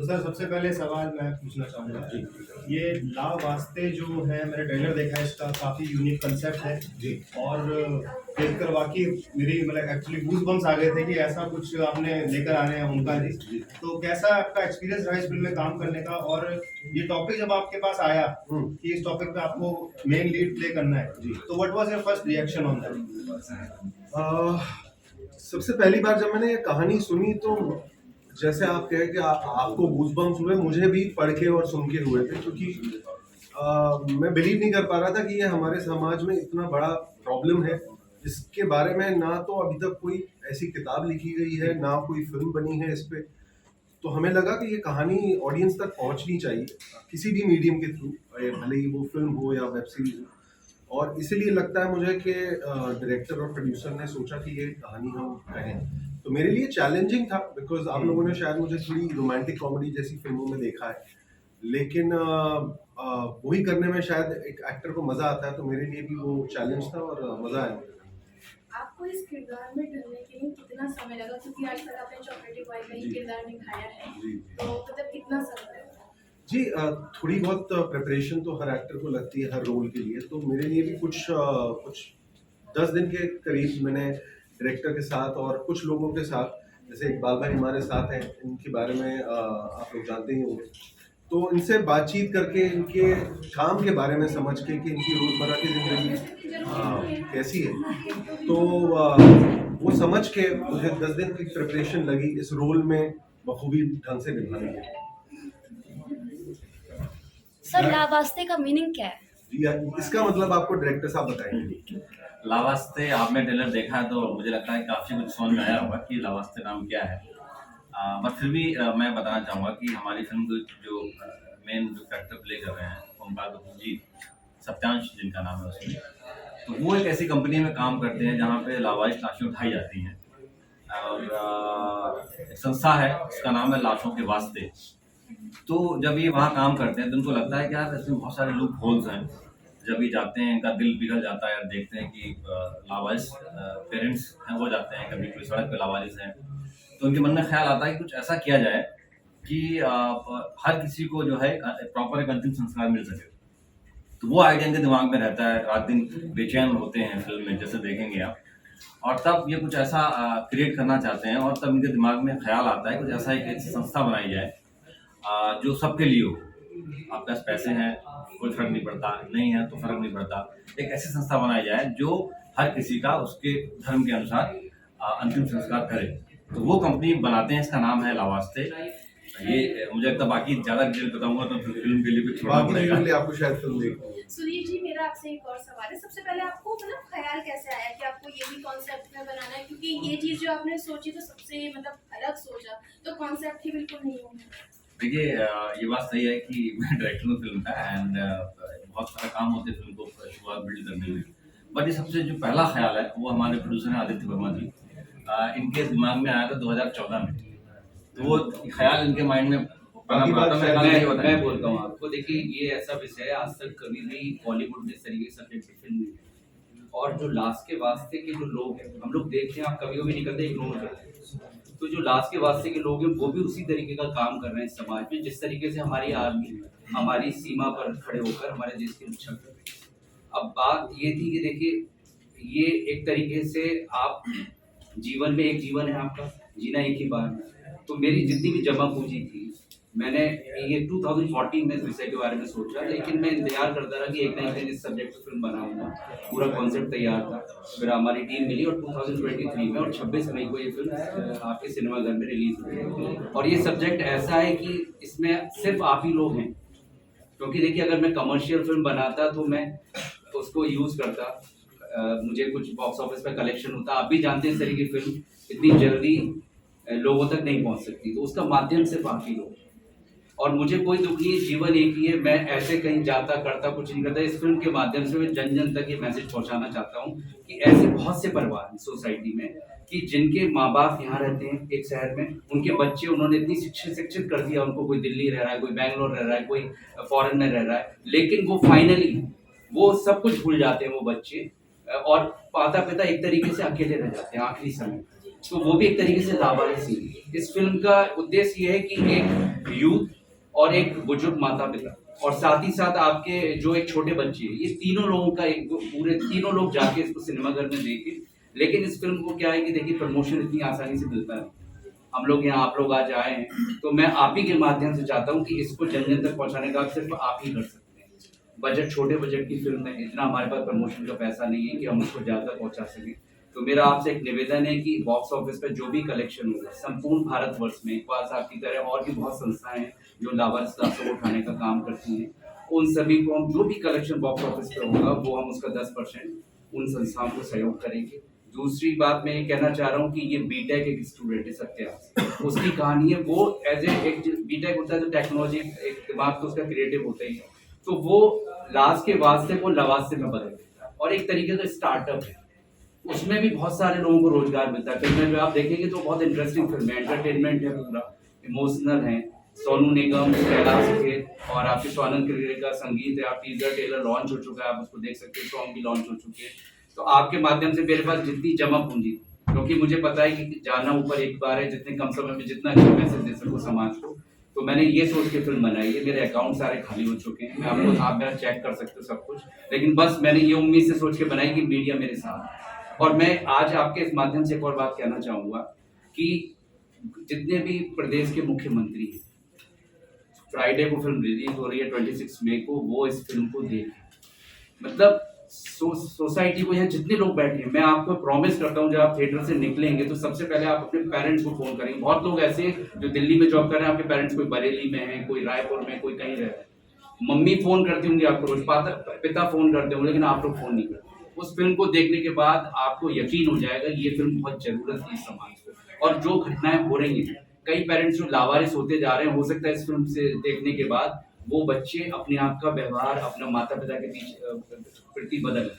तो सर सबसे पहले सवाल मैं पूछना चाहूँगा ये ला वास्ते जो है मैंने ट्रेलर देखा है इसका काफ़ी यूनिक कंसेप्ट है जी और देखकर वाकई मेरी मतलब एक्चुअली गूज बम्स आ गए थे कि ऐसा कुछ आपने लेकर आने हैं उनका जी। तो कैसा आपका एक्सपीरियंस रहा इस फिल्म में काम करने का और ये टॉपिक जब आपके पास आया कि इस टॉपिक पे आपको मेन लीड प्ले करना है जी तो what was your first reaction on that? सबसे पहली बार जब मैंने ये कहानी सुनी तो जैसे आप कहे कि आपको गूज़बम्स हुए, मुझे भी पढ़ के और सुन के हुए थे, क्योंकि मैं बिलीव नहीं कर पा रहा था कि ये हमारे समाज में इतना बड़ा प्रॉब्लम है जिसके बारे में ना तो अभी तक कोई ऐसी किताब लिखी गई है, ना कोई फिल्म बनी है इस पे। तो हमें लगा कि ये कहानी ऑडियंस तक पहुंचनी चाहिए किसी भी मीडियम के थ्रू, भले ही वो फिल्म हो या वेब सीरीज हो। और इसीलिए लगता है मुझे कि डायरेक्टर और प्रोड्यूसर ने सोचा कि ये कहानी हम कहें। तो मेरे लिए चैलेंजिंग था, बिकॉज आप लोगों ने शायद मुझे थोड़ी रोमांटिक कॉमेडी जैसी फिल्मों में देखा है, लेकिन वही करने में शायद एक एक्टर को मजा आता है, तो मेरे लिए भी वो चैलेंज था और मजा आया। आपको इस किरदार में ढलने के लिए कितना समय लगा, क्योंकि आज तक आपने चॉकलेटी बॉय का ही किरदार निभाया है, तो मतलब कितना समय लगा? जी, थोड़ी बहुत प्रिपरेशन तो हर एक्टर को लगती है हर रोल के लिए, तो मेरे लिए भी कुछ 10 दिन के करीब मैंने डायरेक्टर के साथ और कुछ लोगों के साथ, जैसे इकबाल भाई हमारे साथ हैं, इनके बारे में आप लोग जानते ही होंगे, तो इनसे बातचीत करके इनके काम के बारे में समझ के कि इनकी रोज़मर्रा की ज़िंदगी कैसी है, तो वो समझ के मुझे 10 दिन की प्रिपरेशन लगी इस रोल में बखूबी ढंग से निभाने के लिए। सर ला वास्ते का मीनिंग क्या है? इसका मतलब आपको डायरेक्टर साहब बताएंगे। लावास्ते आपने ट्रेलर देखा है तो मुझे लगता है काफ़ी कुछ समझ में आया होगा कि लावास्ते नाम क्या है। बट फिर भी मैं बताना चाहूँगा कि हमारी फिल्म जो मेन जो कैरेक्टर प्ले कर रहे हैं ओमकार कपूर जी, सत्यांश जिनका नाम है उसमें, तो वो एक ऐसी कंपनी में काम करते हैं जहाँ पे लावारिस लाशें उठाई जाती हैं और एक संस्था है उसका नाम है लाशों के वास्ते। तो जब ये वहाँ काम करते हैं तो उनको लगता है कि यार इसमें बहुत सारे लूप होल्स हैं। जब ये जाते हैं इनका दिल पिघल जाता है, देखते हैं कि लावारिस पेरेंट्स हैं वो जाते हैं, कभी कोई सड़क पे लावारिस हैं, तो उनके मन में ख्याल आता है कि कुछ ऐसा किया जाए कि हर किसी को जो है प्रॉपर एक अंतिम संस्कार मिल सके। तो वो आइडिया इनके दिमाग में रहता है, रात दिन बेचैन होते हैं फिल्म में जैसे देखेंगे आप, और तब ये कुछ ऐसा क्रिएट करना चाहते हैं और तब इनके दिमाग में ख्याल आता है कुछ ऐसा एक ऐसी संस्था बनाई जाए जो सबके लिए हो। आपके पास पैसे हैं कोई फर्क नहीं पड़ता, नहीं है तो फर्क नहीं पड़ता, एक ऐसी संस्था बनाई जाए जो हर किसी का उसके धर्म के अनुसार अंतिम संस्कार करे। तो वो कंपनी बनाते हैं, इसका नाम है लावास्ते। ये मुझे लगता बाकी ज्यादा डिटेल बताऊंगा तो फिल्म के लिए भी छोड़ना पड़ेगा, आपको शायद फिल्म देखनी। सुनील जी, मेरा आपसे एक और सवाल है। सबसे पहले आपको मतलब ख्याल कैसे आया कि आपको ये भी कॉन्सेप्ट में बनाना है, क्योंकि ये चीज जो आपने सोची तो सबसे मतलब अलग सोचा, तो कॉन्सेप्ट ही बिल्कुल नहीं होगा। देखिए ये बात सही है कि मैं डायरेक्टर हूँ फिल्म का एंड बहुत सारा काम होते हैं फिल्म को शुरुआत बिल्ड करने में, बट ये सबसे जो पहला ख्याल है वो हमारे प्रोड्यूसर हैं आदित्य वर्मा जी, इनके दिमाग में आया था 2014 में। तो वो ख्याल इनके माइंड में मैं बोलता हूँ आपको, देखिए ये ऐसा विषय है आज तक कभी भी बॉलीवुड में इस तरीके की सब्जेक्ट फिल्म नहीं है। और जो लास्ट के वास्ते के जो लोग हैं, हम लोग देखते हैं, आप कभी कभी निकलते इग्नोर करते हैं, तो जो लास्ट के वास्ते के लोग हैं वो भी उसी तरीके का काम कर रहे हैं समाज में, जिस तरीके से हमारी आर्मी हमारी सीमा पर खड़े होकर हमारे देश की रक्षा कर रही है। अब बात ये थी कि देखिए ये एक तरीके से आप जीवन में, एक जीवन है आपका, जीना एक ही बार है। तो मेरी जितनी भी जमा पूंजी थी, मैंने ये 2014 में इस विषय के बारे में सोचा, लेकिन मैं इंतजार करता रहा कि एक ना एक दिन इस सब्जेक्ट पर फिल्म बनाऊंगा। पूरा कॉन्सेप्ट तैयार था, फिर हमारी टीम मिली और 2023 में और 26 मई को ये फिल्म आपके सिनेमाघर में रिलीज हुई। और ये सब्जेक्ट ऐसा है कि इसमें सिर्फ आप ही लोग हैं, क्योंकि देखिए अगर मैं कमर्शियल फिल्म बनाता तो मैं उसको यूज़ करता, मुझे कुछ बॉक्स ऑफिस पे कलेक्शन होता। आप भी जानते हैं इस तरह की फिल्म इतनी जल्दी लोगों तक नहीं पहुंच सकती, तो उसका माध्यम सिर्फ आप ही लोग। और मुझे कोई दुख नहीं है, जीवन एक ही है, मैं ऐसे कहीं जाता करता कुछ नहीं करता। इस फिल्म के माध्यम से मैं जन जन तक ये मैसेज पहुंचाना चाहता हूँ कि ऐसे बहुत से परिवार हैं सोसाइटी में कि जिनके माँ बाप यहाँ रहते हैं एक शहर में, उनके बच्चे उन्होंने इतनी शिक्षित कर दिया उनको, कोई दिल्ली रह रहा है, कोई बैंगलोर रह रहा है, कोई फॉरेन में रह रहा है, लेकिन वो फाइनली वो सब कुछ भूल जाते हैं वो बच्चे, और माता पिता एक तरीके से अकेले रह जाते हैं आखिरी समय। तो वो भी एक तरीके से लावारिसी है। इस फिल्म का उद्देश्य ये है कि एक यूथ और एक बुजुर्ग माता पिता और साथ ही साथ आपके जो एक छोटे बच्चे हैं, ये तीनों लोगों का एक पूरे तीनों लोग जाके इसको सिनेमाघर में देखें। लेकिन इस फिल्म को क्या है कि देखिए प्रमोशन इतनी आसानी से मिलता है, हम लोग यहाँ आप लोग आज आए हैं, तो मैं आप ही के माध्यम से चाहता हूँ कि इसको जन जन तक पहुँचाने का सिर्फ आप ही कर सकते हैं। बजट छोटे बजट की फिल्म है, इतना हमारे पास प्रमोशन का पैसा नहीं है कि हम उसको ज़्यादा पहुँचा सकें। तो मेरा आपसे एक निवेदन है कि बॉक्स ऑफिस पे जो भी कलेक्शन होगा संपूर्ण भारतवर्ष में, इकबाल साहब की तरह और भी बहुत संस्थाएं हैं जो लावारिस लाशों को उठाने का काम करती हैं, उन सभी को हम जो भी कलेक्शन बॉक्स ऑफिस पे होगा वो हम उसका 10% उन संस्थाओं को सहयोग करेंगे। दूसरी बात मैं ये कहना चाह रहा हूँ कि ये बीटेक एक स्टूडेंट है सत्यास, उसकी कहानी है, वो एज एक बीटेक होता है तो टेक्नोलॉजी एक दिमाग तो उसका क्रिएटिव होता ही है, तो वो लास्ट के वास्ते वो लवास्ते में बदल देता है और एक तरीके का स्टार्टअप है, उसमें भी बहुत सारे लोगों को रोजगार मिलता है। फिल्म में आप देखेंगे तो बहुत इंटरेस्टिंग फिल्म है, एंटरटेनमेंट है, पूरा इमोशनल है। सोनू निगम, कैलाश खेर और आपके स्वानंद किरकिरे का संगीत है। आप टीजर ट्रेलर लॉन्च हो चुका है, आप उसको देख सकते हैं, सॉन्ग भी लॉन्च हो चुके हैं। तो आपके माध्यम से मेरे पास जितनी जमा पूंजी, क्योंकि मुझे पता है कि जाना ऊपर एक बार है, जितने कम समय में जितना अच्छा मैसेज दे सको समाज को, तो मैंने ये सोच के फिल्म बनाई है। मेरे अकाउंट सारे खाली हो चुके हैं, आप मेरा चेक कर सकते हो सब कुछ, लेकिन बस मैंने ये उम्मीद से सोच के बनाई कि मीडिया मेरे साथ है। और मैं आज आपके इस माध्यम से एक और बात कहना चाहूँगा कि जितने भी प्रदेश के मुख्यमंत्री हैं, फ्राइडे को फिल्म रिलीज हो रही है 26 मई को, वो इस फिल्म को देखें। मतलब सोसाइटी को यहाँ जितने लोग बैठे हैं, मैं आपको प्रॉमिस करता हूँ जब आप थिएटर से निकलेंगे तो सबसे पहले आप अपने पेरेंट्स को फोन करेंगे। बहुत लोग ऐसे जो दिल्ली में जॉब कर रहे हैं, आपके पेरेंट्स कोई बरेली में है, कोई रायपुर में, कोई कहीं रह रहे हैं। मम्मी फोन करती होंगी आपको रोज, पिता फोन करते होंगे, लेकिन आप लोग फोन नहीं करते। उस फिल्म को देखने के बाद आपको यकीन हो जाएगा ये फिल्म बहुत जरूरत है इस समाज को। और जो घटनाएं हो रही हैं, कई पेरेंट्स जो लावारिस होते जा रहे हैं, हो सकता है इस फिल्म से देखने के बाद वो बच्चे अपने आप का व्यवहार अपने माता पिता के प्रति बदल।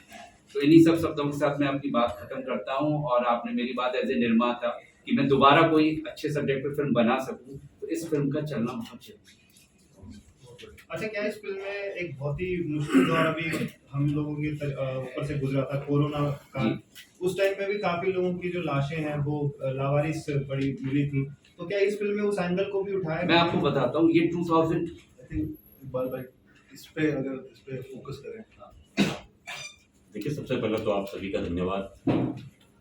तो इन्हीं सब शब्दों के साथ मैं अपनी बात खत्म करता हूँ। और आपने मेरी बात एज ए निर्माता कि मैं दोबारा कोई अच्छे सब्जेक्ट पर फिल्म बना सकूँ, तो इस फिल्म का चलना बहुत जरूरी है। अच्छा, क्या इस फिल्म में एक बहुत ही मुश्किल दौर अभी हम लोगों के ऊपर से गुजरा था, कोरोना का, उस टाइम पे भी काफी लोगों की जो लाशें हैं वो लावारिस पड़ी मिली थी, तो क्या इस फिल्म में उस एंगल को भी उठाया? मैं आपको बताता हूँ, ये 2000 इस पे अगर इस पे फोकस करें। देखिए, सबसे पहले तो आप सभी का धन्यवाद,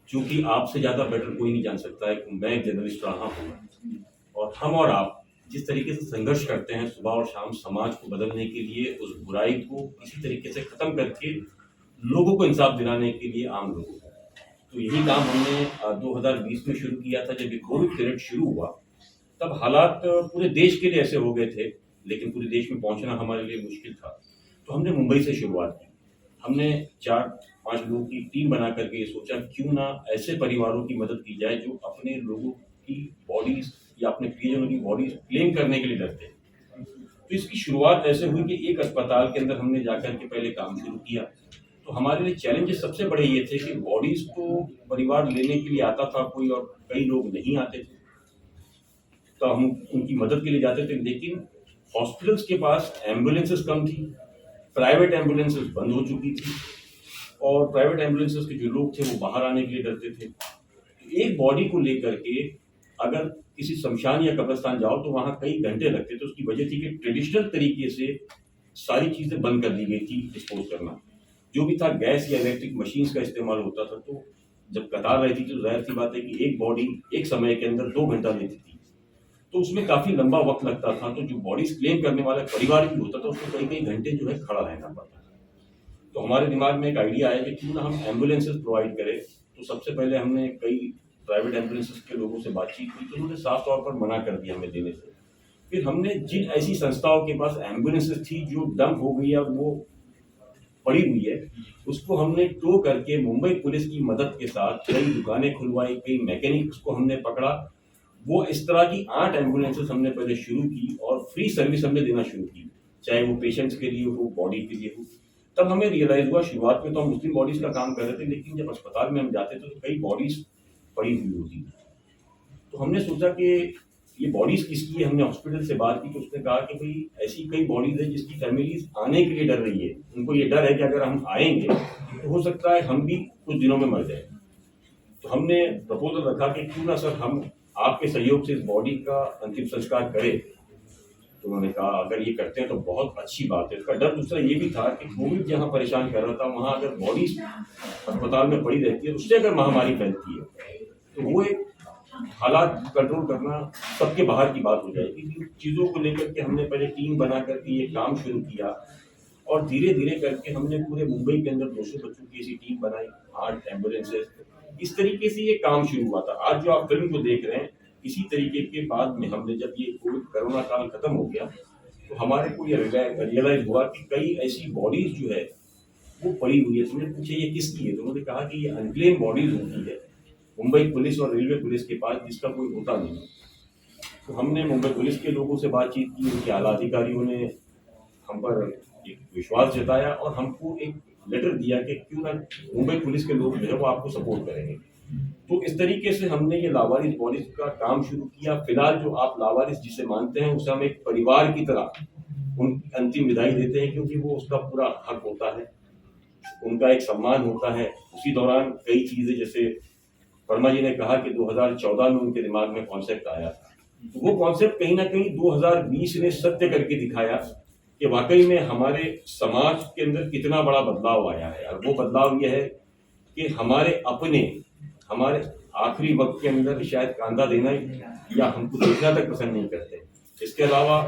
क्योंकि आपसे ज़्यादा बेटर कोई नहीं जान सकता है कि मैं एक जर्नलिस्ट रहा हूँ और हम और आप जिस तरीके से संघर्ष करते हैं सुबह और शाम समाज को बदलने के लिए, उस बुराई को इसी तरीके से ख़त्म करके लोगों को इंसाफ दिलाने के लिए, आम लोगों को। तो यही काम हमने 2020 में शुरू किया था। जब ये कोविड पीरियड शुरू हुआ तब हालात पूरे देश के लिए ऐसे हो गए थे, लेकिन पूरे देश में पहुंचना हमारे लिए मुश्किल था। तो हमने मुंबई से शुरुआत की। हमने 4-5 लोगों की टीम बना करके ये सोचा क्यों ना ऐसे परिवारों की मदद की जाए जो अपने लोगों की बॉडीज या अपने प्रियजनों की बॉडीज क्लेम करने के लिए डरते हैं। तो इसकी शुरुआत ऐसे हुई कि एक अस्पताल के अंदर हमने जाकर के पहले काम शुरू किया। तो हमारे लिए चैलेंजेस सबसे बड़े ये थे कि बॉडीज को परिवार लेने के लिए आता था कोई और कई लोग नहीं आते थे, तो हम उनकी मदद के लिए जाते थे, लेकिन हॉस्पिटल्स के पास एम्बुलेंसेस कम थी, प्राइवेट एम्बुलेंसेस बंद हो चुकी थी और प्राइवेट एम्बुलेंसेस के जो लोग थे वो बाहर आने के लिए डरते थे। एक बॉडी को लेकर के अगर किसी शमशान या कब्रिस्तान जाओ तो वहाँ कई घंटे लगते थे। उसकी वजह थी कि ट्रेडिशनल तरीके से सारी चीज़ें बंद कर दी गई थी डिस्पोज करना। जो भी था गैस या इलेक्ट्रिक मशीन्स का इस्तेमाल होता था। तो जब कतार रहती थी तो जाहिर सी बात है कि एक बॉडी एक समय के अंदर 2 घंटा लेती थी, तो उसमें काफ़ी लंबा वक्त लगता था। तो जो बॉडीज क्लेम करने वाला परिवार भी होता था उसको कई घंटे जो है खड़ा रहना पड़ता था। तो हमारे दिमाग में एक आइडिया आया कि क्यों ना हम एम्बुलेंसेस प्रोवाइड करें। तो सबसे पहले हमने कई प्राइवेट एम्बुलेंसेस के लोगों से बातचीत की, तो उन्होंने साफ तौर पर मना कर दिया हमें देने से। फिर हमने जिन ऐसी संस्थाओं के पास एम्बुलेंसेस थी जो डंप हो गई है, वो पड़ी हुई है, उसको हमने टो करके मुंबई पुलिस की मदद के साथ कई दुकानें खुलवाई, कई मैकेनिक्स को हमने पकड़ा। वो इस तरह की 8 एम्बुलेंसेस हमने पहले शुरू की और फ्री सर्विस हमने देना शुरू की, चाहे वो पेशेंट्स के लिए हो, बॉडी के लिए हो। तब हमें रियलाइज हुआ, शुरुआत में तो हम मुस्लिम बॉडीज का काम कर रहे थे, लेकिन जब अस्पताल में हम जाते थे तो कई बॉडीज पड़ी हुई होती। तो हमने सोचा कि ये बॉडीज किसकी है। हमने हॉस्पिटल से बात की तो उसने कहा कि भाई ऐसी कई बॉडीज है जिसकी फैमिलीज आने के लिए डर रही है। उनको ये डर है कि अगर हम आएंगे तो हो सकता है हम भी कुछ दिनों में मर जाए। तो हमने प्रपोजल रखा कि क्यों ना सर हम आपके सहयोग से इस बॉडी का अंतिम संस्कार करें। तो उन्होंने कहा अगर ये करते हैं तो बहुत अच्छी बात है। इसका डर दूसरा ये भी था कि कोविड जहाँ परेशान कर रहा था वहाँ अगर बॉडी अस्पताल में पड़ी रहती है, उससे अगर महामारी फैलती है तो वो एक हालात कंट्रोल करना सबके बाहर की बात हो जाएगी। इन चीज़ों को लेकर के हमने पहले टीम बना करके ये काम शुरू किया और धीरे धीरे करके हमने पूरे मुंबई के अंदर 200 बच्चों की ऐसी टीम बनाई, 8 एम्बुलेंसेज। इस तरीके से ये काम शुरू हुआ था। आज जो आप फिल्म को देख रहे हैं, इसी तरीके के बाद में हमने जब ये कोविड कोरोना काल खत्म हो गया तो हमारे को ये रियलाइज हुआ कि कई ऐसी बॉडीज जो है वो पड़ी हुई है। तुमने पूछा ये किसकी है, तो उन्होंने कहा कि ये अनक्लेम बॉडीज होती है मुंबई पुलिस और रेलवे पुलिस के पास, जिसका कोई होता नहीं है। तो हमने मुंबई पुलिस के लोगों से बातचीत की, उनके आला अधिकारियों ने हम पर एक विश्वास जताया और हमको एक लेटर दिया कि क्यों ना मुंबई पुलिस के लोग जो है वो आपको सपोर्ट करेंगे। तो इस तरीके से हमने ये लावारिस बॉडीज का काम शुरू किया। फिलहाल जो आप लावारिस जिसे मानते हैं उसे हम एक परिवार की तरह उन अंतिम विदाई देते हैं, क्योंकि वो उसका पूरा हक होता है, उनका एक सम्मान होता है। उसी दौरान कई चीजें, जैसे वर्मा जी ने कहा कि 2014 में उनके दिमाग में कॉन्सेप्ट आया था, तो वो कॉन्सेप्ट कहीं ना कहीं 2020 ने सत्य करके दिखाया कि वाकई में हमारे समाज के अंदर कितना बड़ा बदलाव आया है। और वो बदलाव यह है कि हमारे आखिरी वक्त के अंदर शायद कांधा देना या हमको देखना तक पसंद नहीं करते। इसके अलावा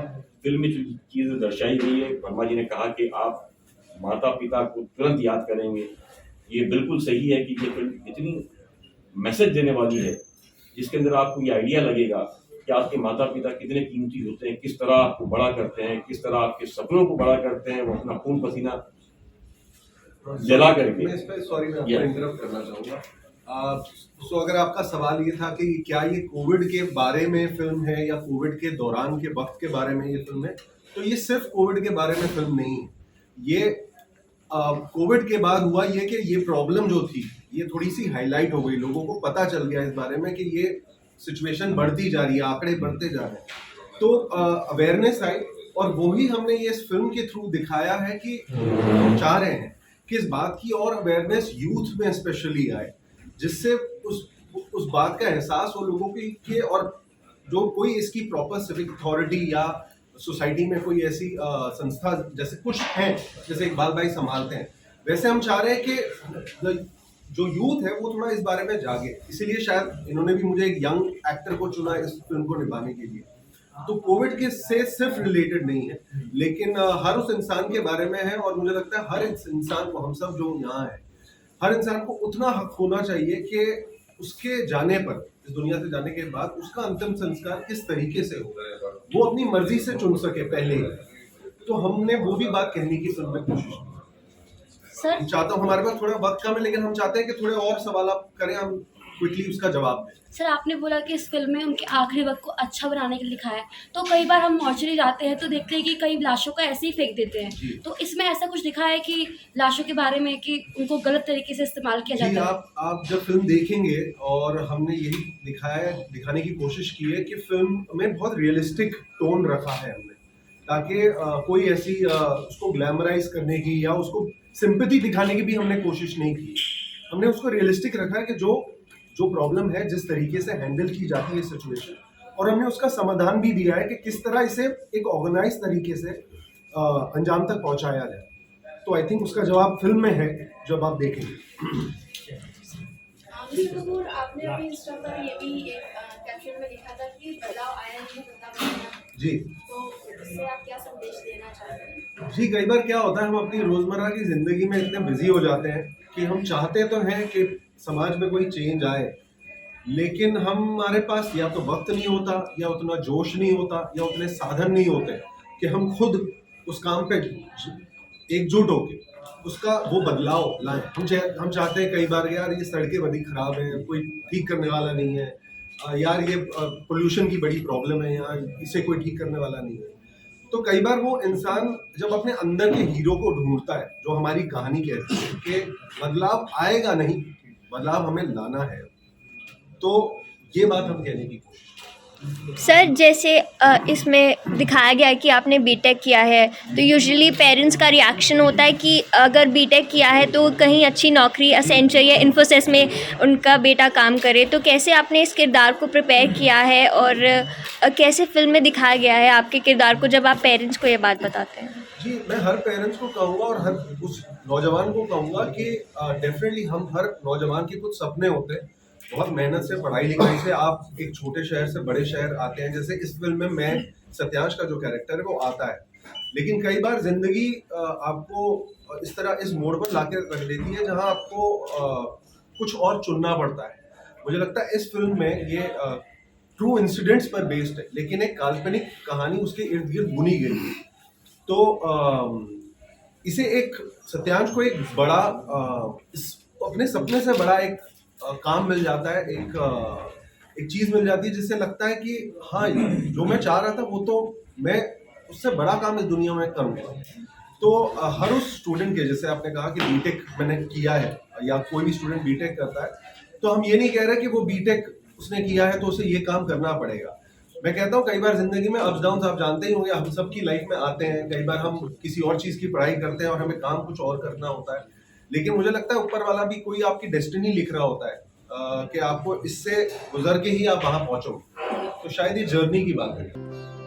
फिल्म में जो चीज़ें दर्शाई गई है, वर्मा जी ने कहा कि आप माता पिता को तुरंत याद करेंगे, ये बिल्कुल सही है कि ये फिल्म इतनी मैसेज देने वाली है जिसके अंदर आपको ये आइडिया लगेगा कि आपके माता पिता कितने कीमती होते हैं, किस तरह आपको बड़ा करते हैं, किस तरह आपके सपनों को बड़ा करते हैं, वो अपना खून पसीना जला करके। मैं इस पे सॉरी मैं आपको इंटरप्ट करना चाहूँगा। सो अगर आपका सवाल ये था कि क्या ये कोविड के बारे में फिल्म है या कोविड के दौरान के वक्त के बारे में ये फिल्म है, तो ये सिर्फ कोविड के बारे में फिल्म नहीं है। ये कोविड के बाद हुआ ये कि ये प्रॉब्लम जो थी ये थोड़ी सी हाईलाइट हो गई, लोगों को पता चल गया इस बारे में कि ये सिचुएशन बढ़ती जा रही है, आंकड़े बढ़ते जा रहे हैं, तो अवेयरनेस आई और वही हमने ये इस फिल्म के थ्रू दिखाया है कि हम चाह रहे हैं कि इस बात की और अवेयरनेस यूथ में स्पेशली आए, जिससे उस बात का एहसास हो लोगों की कि और जो कोई इसकी प्रॉपर सिविक अथॉरिटी या सोसाइटी में कोई ऐसी संस्था जैसे कुछ हैं, जैसे इकबाल भाई संभालते हैं, वैसे हम चाह रहे हैं कि जो यूथ है वो थोड़ा इस बारे में जागे। इसीलिए शायद इन्होंने भी मुझे एक यंग एक्टर को चुना इस फिल्म को निभाने के लिए। तो कोविड के से सिर्फ रिलेटेड नहीं है, लेकिन हर उस इंसान के बारे में है और मुझे लगता है हर इंसान को, हम सब जो यहाँ है, हर इंसान को उतना हक होना चाहिए कि उसके जाने पर, इस दुनिया से जाने के बाद उसका अंतिम संस्कार किस तरीके से हो, वो अपनी मर्जी से चुन सके पहले ही। तो हमने वो भी बात कहने की फिल्म में कोशिश की। सर चाहता हूँ, हमारे पास थोड़ा वक्त कम है लेकिन हम चाहते हैं कि थोड़े और सवाल आप करें, हम क्विकली उसका जवाब दें। सर आपने बोला कि इस फिल्म में उनके आखिरी वक्त को अच्छा बनाने के लिए दिखाया है, तो कई बार हम मॉर्चरी जाते हैं तो देखते हैं कि कई लाशों को ऐसे ही फेंक देते हैं, तो इसमें ऐसा कुछ दिखा है कि लाशों के बारे में कि उनको गलत तरीके से इस्तेमाल किया जाता है? आप जब फिल्म देखेंगे, और हमने यही दिखाने की कोशिश की है कि फिल्म में बहुत रियलिस्टिक टोन रखा है हमने, ताकि कोई ऐसी उसको ग्लैमराइज करने की या उसको सिंपैथी दिखाने की भी हमने कोशिश नहीं की। हमने उसको रियलिस्टिक रखा है कि जो प्रॉब्लम है, जिस तरीके से हैंडल की जाती है सिचुएशन, और हमने उसका समाधान भी दिया है कि किस तरह इसे एक ऑर्गेनाइज तरीके से अंजाम तक पहुंचाया जाए। तो आई थिंक उसका जवाब फिल्म में है, जब आप देखेंगे। मिस्टर कपूर, आपने अपने इंस्टा पर ये भी एक कैप्शन में लिखा था कि बदलाव आया नहीं, बदलाव आया जी, तो इससे आप क्या संदेश देना चाहते हैं? जी, कई बार क्या होता है, हम अपनी रोजमर्रा की जिंदगी में इतने बिजी हो जाते हैं कि हम चाहते तो हैं कि समाज में कोई चेंज आए, लेकिन हमारे पास या तो वक्त नहीं होता, या उतना जोश नहीं होता, या उतने साधन नहीं होते कि हम खुद उस काम पे एकजुट होके उसका वो बदलाव लाएं। हम चाहते हैं कई बार, यार ये सड़कें बड़ी खराब हैं, कोई ठीक करने वाला नहीं है, यार ये पोल्यूशन की बड़ी प्रॉब्लम है, यार इसे कोई ठीक करने वाला नहीं है। तो कई बार वो इंसान जब अपने अंदर के हीरो को ढूंढता है, जो हमारी कहानी कहती है कि बदलाव आएगा नहीं, बदलाव हमें लाना है, तो ये बात हम कहने की कोशिश। सर जैसे इसमें दिखाया गया है कि आपने बीटेक किया है, तो यूजुअली पेरेंट्स का रिएक्शन होता है कि अगर बीटेक किया है तो कहीं अच्छी नौकरी एसेंचर या इन्फोसिस में उनका बेटा काम करे, तो कैसे आपने इस किरदार को प्रिपेयर किया है और कैसे फिल्म में दिखाया गया है आपके किरदार को जब आप पेरेंट्स को ये बात बताते हैं? जी, मैं हर पेरेंट्स को कहूँगा और हर उस नौजवान को कहूँगा कि डेफिनेटली हम हर नौजवान के कुछ सपने होते हैं। बहुत मेहनत से, पढ़ाई लिखाई से आप एक छोटे शहर से बड़े शहर आते हैं। जैसे इस फिल्म में मैं सत्यांश का जो कैरेक्टर है वो आता है, लेकिन कई बार जिंदगी आपको इस तरह इस मोड़ पर लाके रख देती है जहाँ आपको कुछ और चुनना पड़ता है। मुझे लगता है इस फिल्म में ये ट्रू इंसिडेंट्स पर बेस्ड है, लेकिन एक काल्पनिक कहानी उसके इर्द गिर्द बुनी गई है। तो इसे एक सत्यांश को एक बड़ा अपने सपने से बड़ा एक काम मिल जाता है, एक चीज मिल जाती है जिससे लगता है कि हाँ, जो मैं चाह रहा था वो तो मैं उससे बड़ा काम इस दुनिया में करूँगा। तो हर उस स्टूडेंट के, जैसे आपने कहा कि बीटेक मैंने किया है या कोई भी स्टूडेंट बीटेक करता है, तो हम ये नहीं कह रहे कि वो बीटेक उसने किया है तो उसे ये काम करना पड़ेगा। मैं कहता हूँ कई बार जिंदगी में अप्स डाउन आप जानते ही होंगे, हम सबकी लाइफ में आते हैं। कई बार हम किसी और चीज की पढ़ाई करते हैं और हमें काम कुछ और करना होता है, लेकिन मुझे लगता है ऊपर वाला भी कोई आपकी डेस्टिनी लिख रहा होता है कि आपको इससे गुजर के ही आप वहां पहुंचो। तो शायद ये जर्नी की बात है।